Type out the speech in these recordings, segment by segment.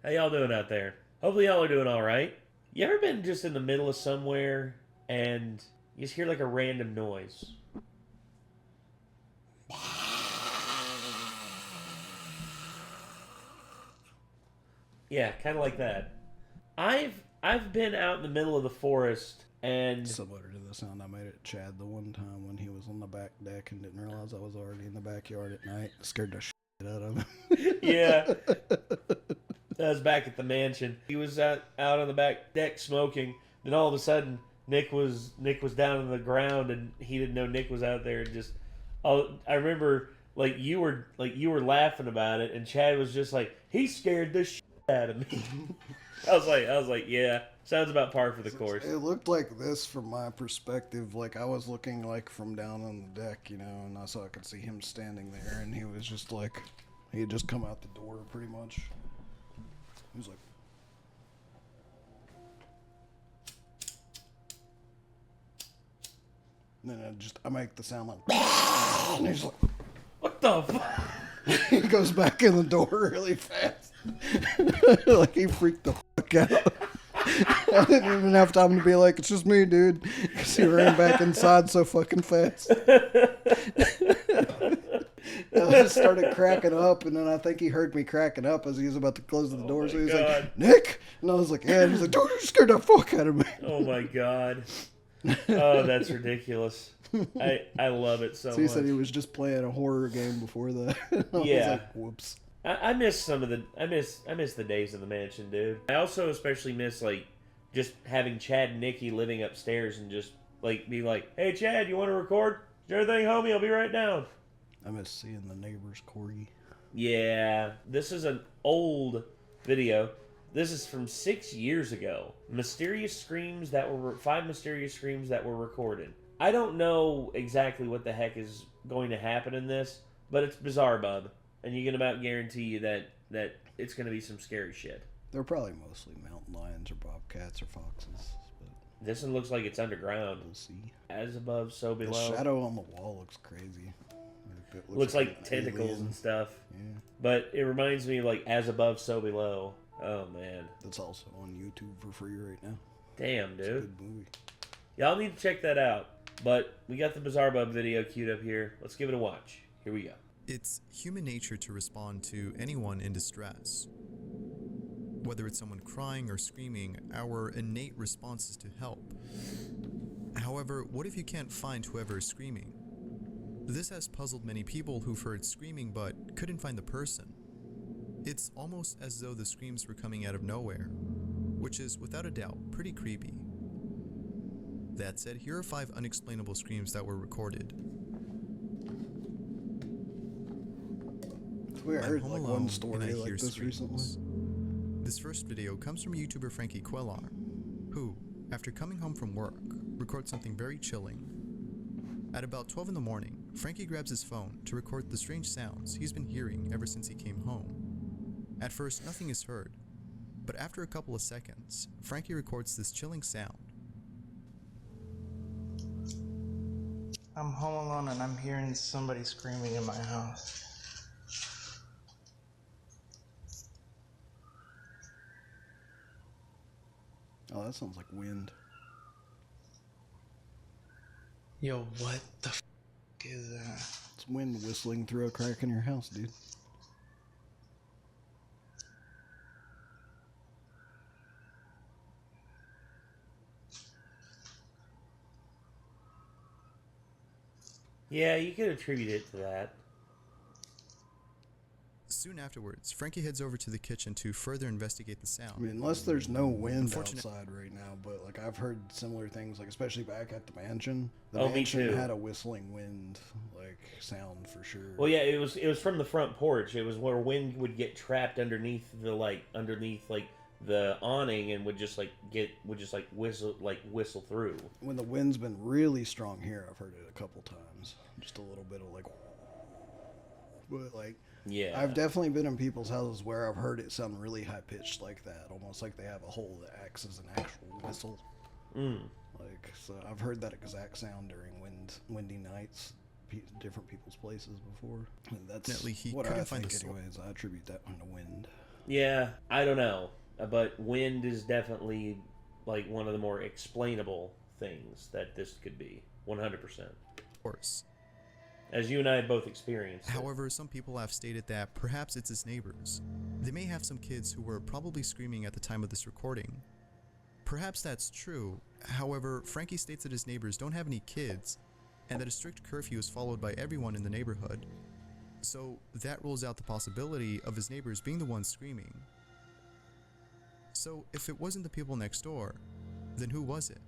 How y'all doing out there? Hopefully y'all are doing alright. You ever been just in the middle of somewhere and you just hear like a random noise? Yeah, kind of like that. I've been out in the middle of the forest and Similar to the sound I made at Chad the one time when he was on the back deck and didn't realize I was already in the backyard at night. Scared the shit out of him. yeah, that was back at the mansion. He was out on the back deck smoking. Then all of a sudden, Nick was down on the ground and he didn't know Nick was out there. And just, I remember you were laughing about it, and Chad was just like, he scared the shit out of me. I was like, yeah, sounds about par for the course. It looked like this from my perspective. Like I was looking like from down on the deck, you know, and I could see him standing there, and he was just like, he had just come out the door pretty much. He was like, and then I make the sound like, and he's like, what the fuck? He goes back in the door really fast. Like he freaked the fuck out. I didn't even have time to be like, it's just me, dude. Because he ran back inside so fucking fast. I just started cracking up, and then I think he heard me cracking up as he was about to close the door. So he was like, Nick? And I was like, yeah. And he's like, dude, you scared the fuck out of me. Oh my god. Oh, that's ridiculous. I love it so much. He said he was just playing a horror game before that. I was like, whoops. I miss some of the I miss the days in the mansion, dude. I also especially miss just having Chad and Nikki living upstairs and just be like, hey Chad, you want to record? Is everything, homie? I'll be right down. I miss seeing the neighbor's corgi. Yeah, this is an old video. This is from 6 years ago. 5 mysterious screams that were recorded. I don't know exactly what the heck is going to happen in this, but it's bizarre, bub. And you can about guarantee you that it's going to be some scary shit. They're probably mostly mountain lions or bobcats or foxes. But this one looks like it's underground. We'll see. As above, so below. The shadow on the wall looks crazy. It looks like tentacles alien. And stuff. Yeah. But it reminds me of as above, so below. Oh, man. That's also on YouTube for free right now. Damn, dude. It's a good movie. Y'all need to check that out. But we got the Bizarre Bub video queued up here. Let's give it a watch. Here we go. It's human nature to respond to anyone in distress. Whether it's someone crying or screaming, our innate response is to help. However, what if you can't find whoever is screaming? This has puzzled many people who've heard screaming but couldn't find the person. It's almost as though the screams were coming out of nowhere, which is without a doubt pretty creepy. That said, here are 5 unexplainable screams that were recorded. We heard one story like this recently. This first video comes from YouTuber Frankie Quellar, who, after coming home from work, records something very chilling. At about 12 in the morning, Frankie grabs his phone to record the strange sounds he's been hearing ever since he came home. At first, nothing is heard, but after a couple of seconds, Frankie records this chilling sound. I'm home alone and I'm hearing somebody screaming in my house. Oh, that sounds like wind. Yo, what the f*** is that? It's wind whistling through a crack in your house, dude. Yeah, you could attribute it to that. Soon afterwards, Frankie heads over to the kitchen to further investigate the sound. I mean, unless there's no wind outside right now, but I've heard similar things, especially back at the mansion. The mansion had a whistling wind sound for sure. Well, yeah, it was from the front porch. It was where wind would get trapped underneath the the awning and would just whistle through. When the wind's been really strong here, I've heard it a couple times. Just a little bit of but yeah, I've definitely been in people's houses where I've heard it sound really high pitched like that, almost like they have a hole that acts as an actual whistle. So I've heard that exact sound during windy nights, different people's places before. And that's what I think, anyways. I attribute that one to wind. Yeah, I don't know. But wind is definitely like one of the more explainable things that this could be. 100%. Of course. As you and I have both experienced. However, some people have stated that perhaps it's his neighbors. They may have some kids who were probably screaming at the time of this recording. Perhaps that's true. However, Frankie states that his neighbors don't have any kids, and that a strict curfew is followed by everyone in the neighborhood. So that rules out the possibility of his neighbors being the ones screaming. So if it wasn't the people next door, then who was it?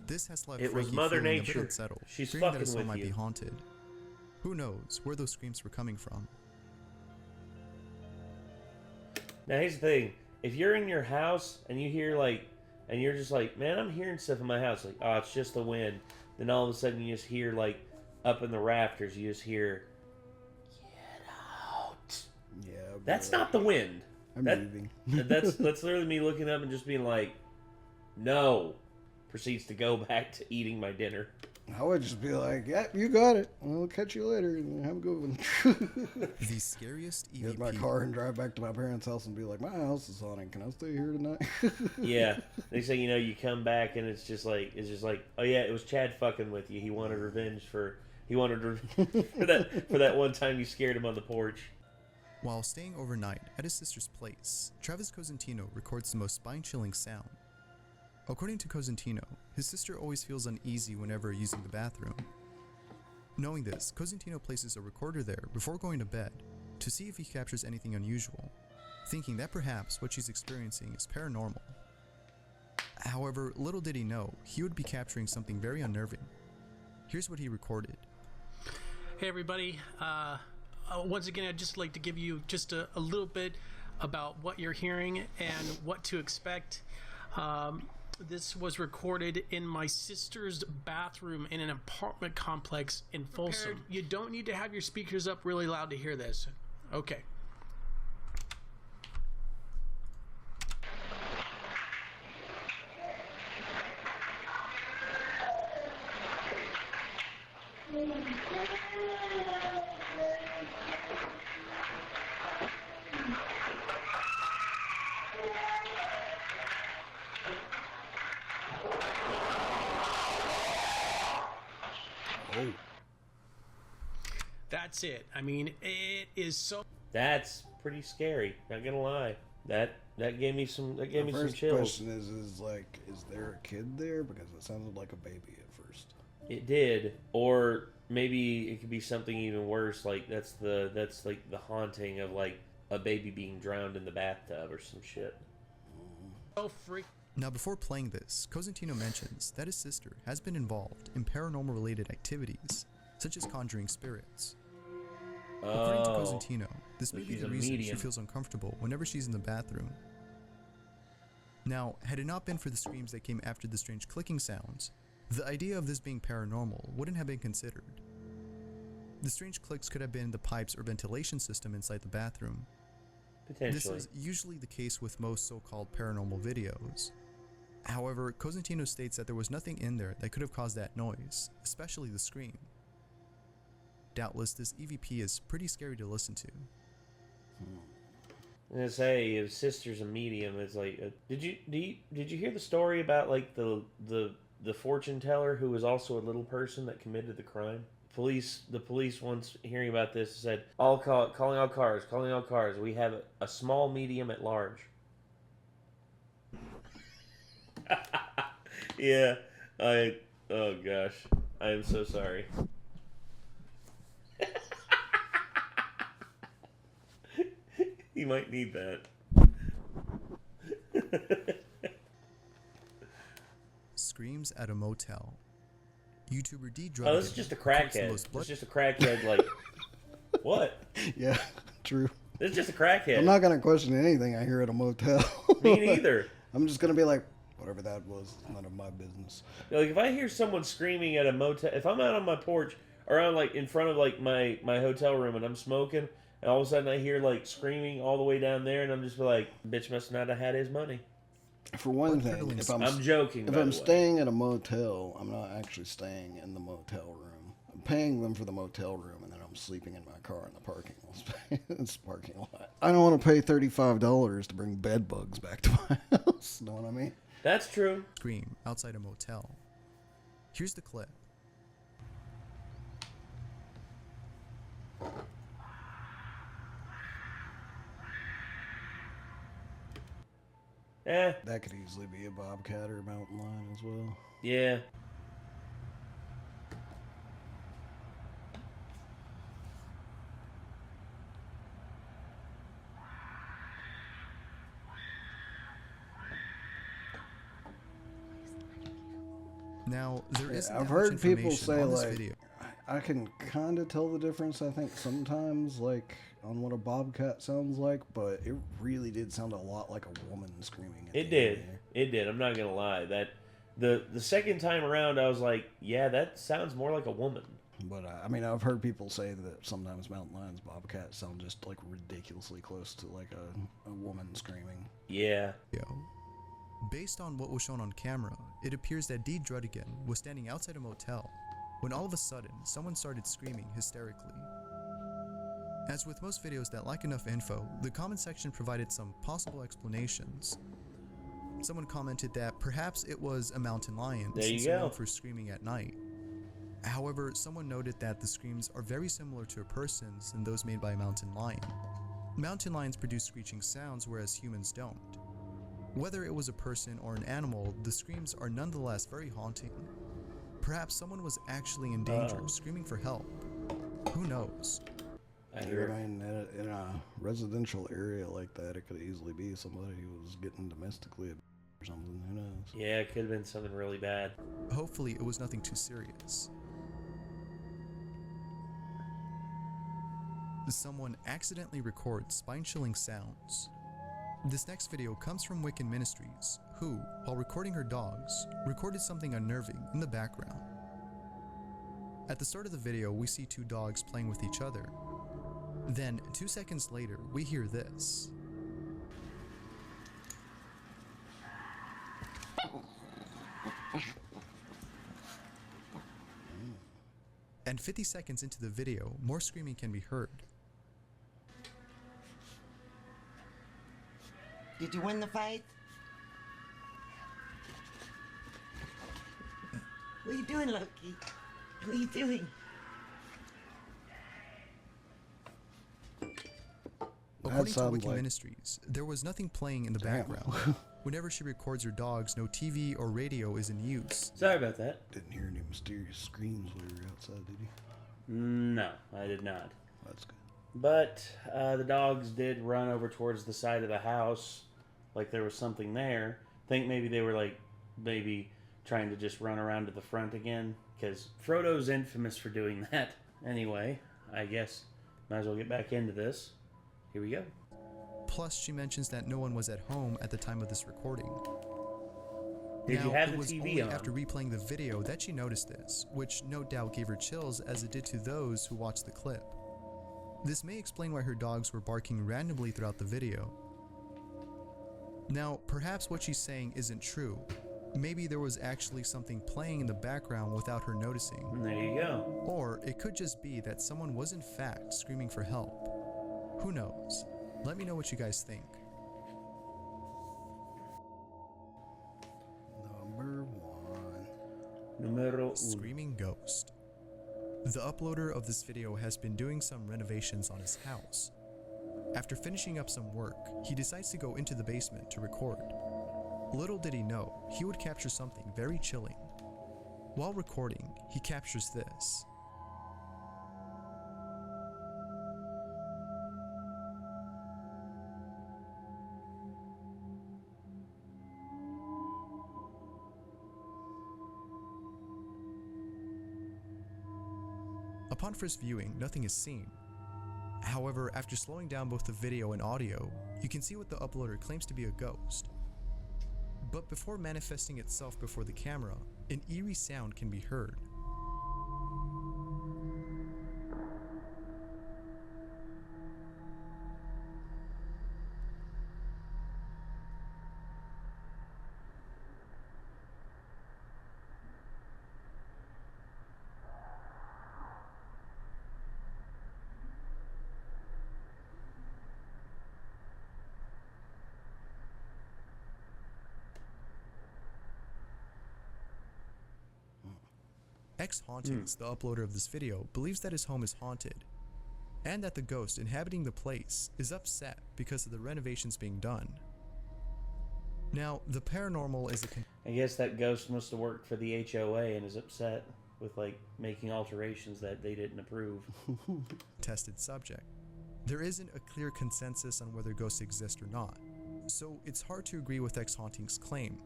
This has left It was Frankie Mother feeling a bit Nature. unsettled, She's fearing that fucking his home with might you. be haunted. Who knows where those screams were coming from? Now here's the thing: if you're in your house and you hear like, and you're just like, man, I'm hearing stuff in my house, like, oh, it's just the wind. Then all of a sudden you just hear like, up in the rafters, you just hear, get out. Yeah. That's not the wind. I'm That- leaving. that's literally me looking up and just being like, no. Proceeds to go back to eating my dinner. I would just be like, yeah, you got it. I'll catch you later. Have a good one. The scariest Get in my EVP. car and drive back to my parents' house and be like, my house is haunted. Can I stay here tonight? Yeah, they say, you know, you come back and it's just like, oh yeah, it was Chad fucking with you. He wanted revenge for that one time you scared him on the porch. While staying overnight at his sister's place, Travis Cosentino records the most spine-chilling sound. According to Cosentino, his sister always feels uneasy whenever using the bathroom. Knowing this, Cosentino places a recorder there before going to bed to see if he captures anything unusual, thinking that perhaps what she's experiencing is paranormal. However, little did he know, he would be capturing something very unnerving. Here's what he recorded. Hey everybody, once again I'd just like to give you just a little bit about what you're hearing and what to expect. This was recorded in my sister's bathroom in an apartment complex in Folsom. You don't need to have your speakers up really loud to hear this. Okay. Oh. That's it. I mean, it is so... That's pretty scary. Not gonna lie. That gave me some. That gave me some First chills. question is like, is there a kid there? Because it sounded like a baby at first. It did, or maybe it could be something even worse. Like that's like the haunting of like a baby being drowned in the bathtub or some shit. so freak. Now before playing this, Cosentino mentions that his sister has been involved in paranormal related activities, such as conjuring spirits. According to Cosentino, this so may be she's the a reason she medium. feels uncomfortable whenever she's in the bathroom. Now, had it not been for the screams that came after the strange clicking sounds, the idea of this being paranormal wouldn't have been considered. The strange clicks could have been the pipes or ventilation system inside the bathroom. This Potentially. is usually the case with most so-called paranormal videos. However, Cosentino states that there was nothing in there that could have caused that noise, especially the scream. Doubtless, this EVP is pretty scary to listen to. I'm gonna say his sister's a medium. It's like, did you hear the story about like the fortune teller who was also a little person that committed the crime? The police once hearing about this said, calling all cars. We have a small medium at large. Yeah, oh gosh, I am so sorry. You might need that. Screams at a motel. YouTuber D. Oh, this is just a crackhead. It's just a crackhead, like... What? Yeah, true. This is just a crackhead. I'm not gonna question anything I hear at a motel. Me neither. I'm just gonna be like, whatever that was, none of my business. Like, if I hear someone screaming at a motel... If I'm out on my porch, or I'm, like, in front of, like, my hotel room, and I'm smoking, and all of a sudden I hear, like, screaming all the way down there, and I'm just like, bitch must not have had his money. For one thing, if I'm joking, if by I'm the way. staying at a motel, I'm not actually staying in the motel room. I'm paying them for the motel room, and then I'm I'm sleeping in my car in the parking lot. I don't want to pay $35 to bring bed bugs back to my house. Know what I mean? That's true. Scream outside a motel. Here's the clip. That could easily be a bobcat or a mountain lion as well. Yeah. Now, there isn't I've that much heard people information say, on this like, video. I can kind of tell the difference, I think, sometimes, like, on what a bobcat sounds like, but it really did sound a lot like a woman screaming. It did. It did. I'm not going to lie. That the second time around, I was like, yeah, that sounds more like a woman. But, I mean, I've heard people say that sometimes mountain lions, bobcats sound just, like, ridiculously close to, like, a woman screaming. Yeah. Based on what was shown on camera, it appears that Dee Drudigan was standing outside a motel when all of a sudden, someone started screaming hysterically. As with most videos that lack enough info, the comment section provided some possible explanations. Someone commented that perhaps it was a mountain lion, since they're known for screaming at night. However, someone noted that the screams are very similar to a person's than those made by a mountain lion. Mountain lions produce screeching sounds, whereas humans don't. Whether it was a person or an animal, the screams are nonetheless very haunting. Perhaps someone was actually in danger, screaming for help. Who knows? I mean, in a residential area like that, it could easily be somebody who was getting domestically abused or something. Who knows? Yeah, it could have been something really bad. Hopefully, it was nothing too serious. Someone accidentally records spine-chilling sounds. This next video comes from Wiccan Ministries, who, while recording her dogs, recorded something unnerving in the background. At the start of the video, we see two dogs playing with each other. Then, 2 seconds later, we hear this. And 50 seconds into the video, more screaming can be heard. Did you win the fight? What are you doing, Loki? What are you doing? According to Wiccan Ministries, there was nothing playing in the background. Whenever she records her dogs, no TV or radio is in use. Sorry about that. Didn't hear any mysterious screams while you were outside, did you? No, I did not. That's good. But the dogs did run over towards the side of the house, like there was something there. Think maybe they were like, maybe trying to just run around to the front again, because Frodo's infamous for doing that. Anyway, I guess might as well get back into this. Here we go. Plus, she mentions that no one was at home at the time of this recording. Did you have the it was TV only on? after replaying the video that she noticed this, which no doubt gave her chills as it did to those who watched the clip. This may explain why her dogs were barking randomly throughout the video. Now, perhaps what she's saying isn't true. Maybe there was actually something playing in the background without her noticing. There you go. Or it could just be that someone was in fact screaming for help. Who knows? Let me know what you guys think. Numero uno. Screaming Ghost. The uploader of this video has been doing some renovations on his house. After finishing up some work, he decides to go into the basement to record. Little did he know, he would capture something very chilling. While recording, he captures this. Upon first viewing, nothing is seen. However, after slowing down both the video and audio, you can see what the uploader claims to be a ghost. But before manifesting itself before the camera, an eerie sound can be heard. X-Hauntings, the uploader of this video, believes that his home is haunted, and that the ghost inhabiting the place is upset because of the renovations being done. Now, the paranormal is I guess that ghost must have worked for the HOA and is upset with, like, making alterations that they didn't approve. tested subject. There isn't a clear consensus on whether ghosts exist or not, so it's hard to agree with X-Haunting's claim.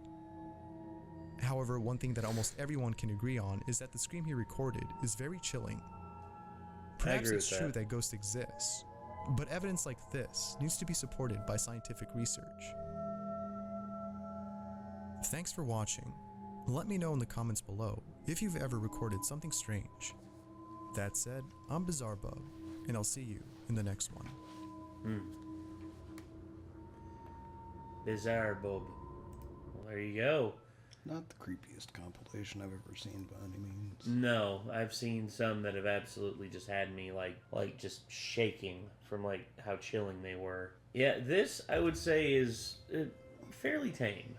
However, one thing that almost everyone can agree on is that the scream he recorded is very chilling. Perhaps it's true that ghosts exist, but evidence like this needs to be supported by scientific research. Thanks for watching. Let me know in the comments below if you've ever recorded something strange. That said, I'm BjÄ, and I'll see you in the next one. BjÄ. Well, there you go. Not the creepiest compilation I've ever seen by any means. No, I've seen some that have absolutely just had me like just shaking from like how chilling they were. Yeah, this I would say is fairly tame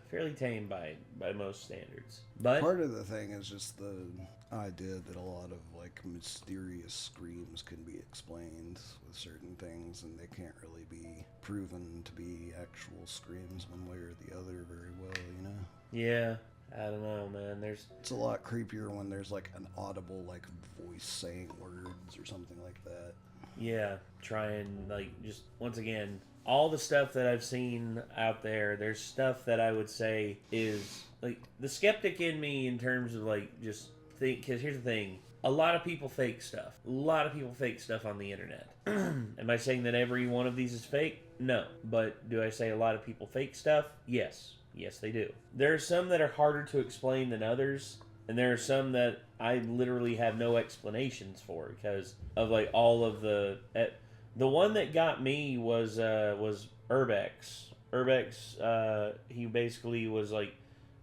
by most standards. But part of the thing is just the idea that a lot of like mysterious screams can be explained with certain things, and they can't really be proven to be actual screams one way or the other very well, you know? Yeah, I don't know, man. It's a lot creepier when there's like an audible like voice saying words or something like that. Yeah, try and like just once again, all the stuff that I've seen out there, there's stuff that I would say is like the skeptic in me in terms of like just think, because here's the thing, a lot of people fake stuff. A lot of people fake stuff on the internet. Am I saying that every one of these is fake? No. But do I say a lot of people fake stuff? Yes. Yes, they do. There are some that are harder to explain than others, and there are some that I literally have no explanations for because of like all of the one that got me was Urbex. Urbex, he basically was like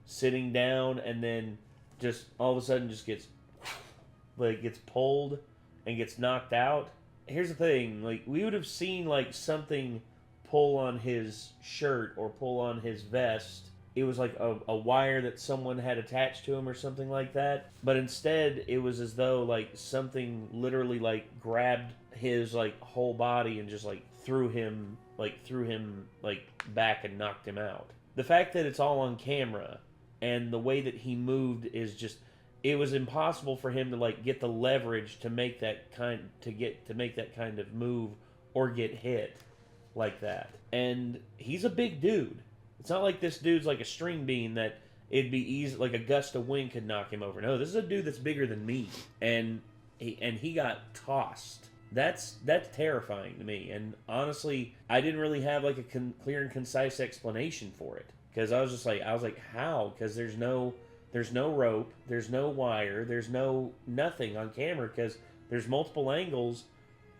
sitting down and then just all of a sudden just gets pulled and gets knocked out. Here's the thing, like we would have seen like something pull on his shirt or pull on his vest. It was like a wire that someone had attached to him or something like that. But instead, it was as though like something literally like grabbed his like whole body and just like threw him back and knocked him out. The fact that it's all on camera and the way that he moved is just, it was impossible for him to like get the leverage to make that kind of move or get hit like that. And he's a big dude. It's not like this dude's like a string bean that it'd be easy, like a gust of wind could knock him over. No, this is a dude that's bigger than me, and he got tossed. That's terrifying to me. And honestly, I didn't really have like a clear and concise explanation for it because I was like how? Because there's no rope, there's no wire, there's no nothing on camera because there's multiple angles.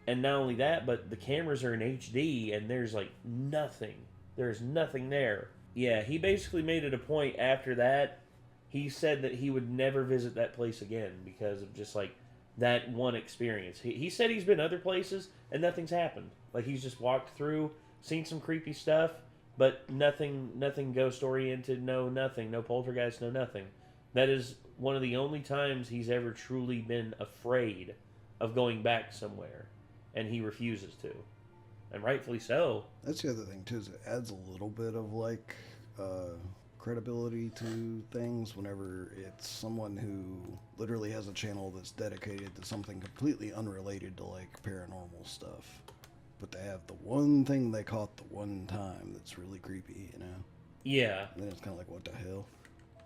And not only that, but the cameras are in HD, and there's like nothing. There's nothing there. Yeah, he basically made it a point after that. He said that he would never visit that place again because of just like that one experience. He said he's been other places and nothing's happened. Like he's just walked through, seen some creepy stuff, but nothing ghost oriented. No nothing. No poltergeist. No nothing. That is one of the only times he's ever truly been afraid of going back somewhere. And he refuses to, and rightfully so. That's the other thing too, is it adds a little bit of like credibility to things whenever it's someone who literally has a channel that's dedicated to something completely unrelated to like paranormal stuff, but they have the one thing they caught the one time that's really creepy, you know? Yeah. And then it's kind of like, what the hell?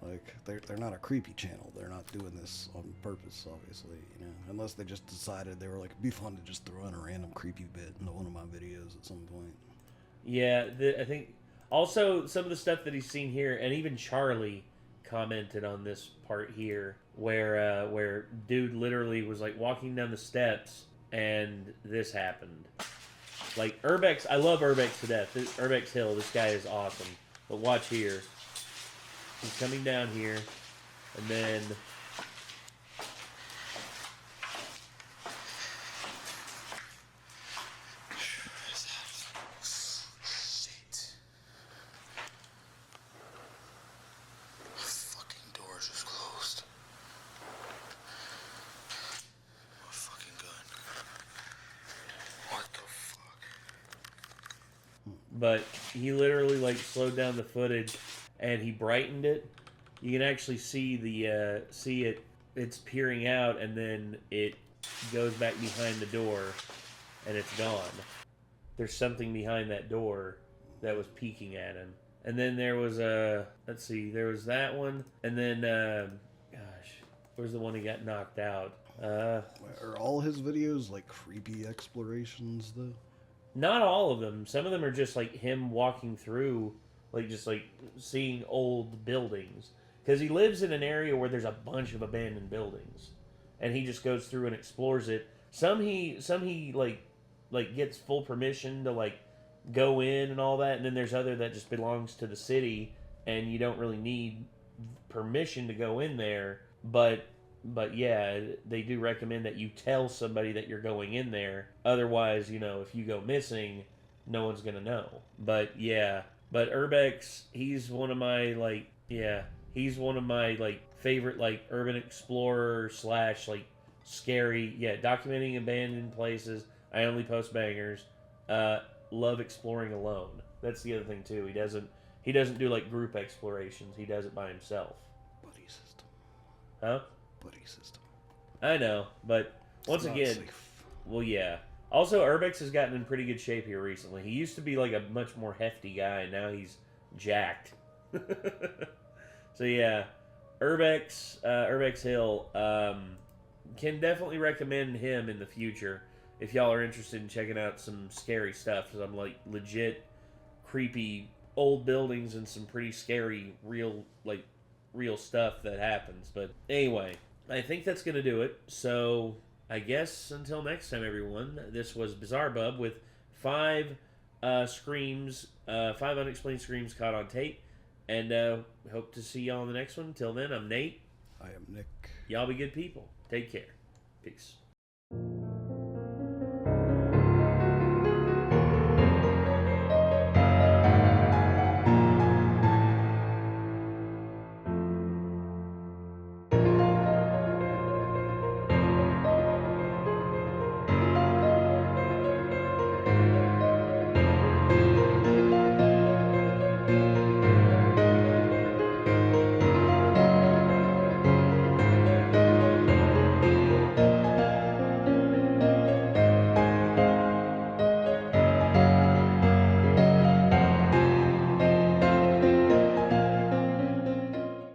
Like, they're not a creepy channel. They're not doing this on purpose, obviously, you know. Unless they just decided they were like, it'd be fun to just throw in a random creepy bit into one of my videos at some point. Yeah, I think also some of the stuff that he's seen here, and even Charlie commented on this part here, where dude literally was like walking down the steps, and this happened. Like, Urbex, I love Urbex to death. Urbex Hill, this guy is awesome. But watch here. He's coming down here, and then shit. The fucking door's just closed. but he literally like slowed down the footage and he brightened it. You can actually see the it's peering out, and then it goes back behind the door and it's gone. There's something behind that door that was peeking at him. And then there was let's see, there was that one, and then where's the one he got knocked out? Are all his videos like creepy explorations though? Not all of them. Some of them are just like him walking through, like just like seeing old buildings, because he lives in an area where there's a bunch of abandoned buildings, and he just goes through and explores it. Some he like gets full permission to like go in and all that, and then there's other that just belongs to the city and you don't really need permission to go in there. But yeah, they do recommend that you tell somebody that you're going in there. Otherwise, you know, if you go missing, no one's gonna know. But yeah, but Urbex, he's one of my favorite like urban explorer / like scary, documenting abandoned places. I only post bangers. Love exploring alone. That's the other thing too. He doesn't do like group explorations. He does it by himself. Buddy system. Huh? Buddy system. I know, but once again, well, yeah. Also, Urbex has gotten in pretty good shape here recently. He used to be like a much more hefty guy, and now he's jacked. So yeah, Urbex Hill, can definitely recommend him in the future if y'all are interested in checking out some scary stuff. Some like legit creepy old buildings and some pretty scary real stuff that happens. But anyway, I think that's gonna do it. So I guess until next time, everyone. This was Bizarre Bub with 5 screams, 5 unexplained screams caught on tape. And hope to see y'all in the next one. Till then, I'm Nate. I am Nick. Y'all be good people. Take care. Peace.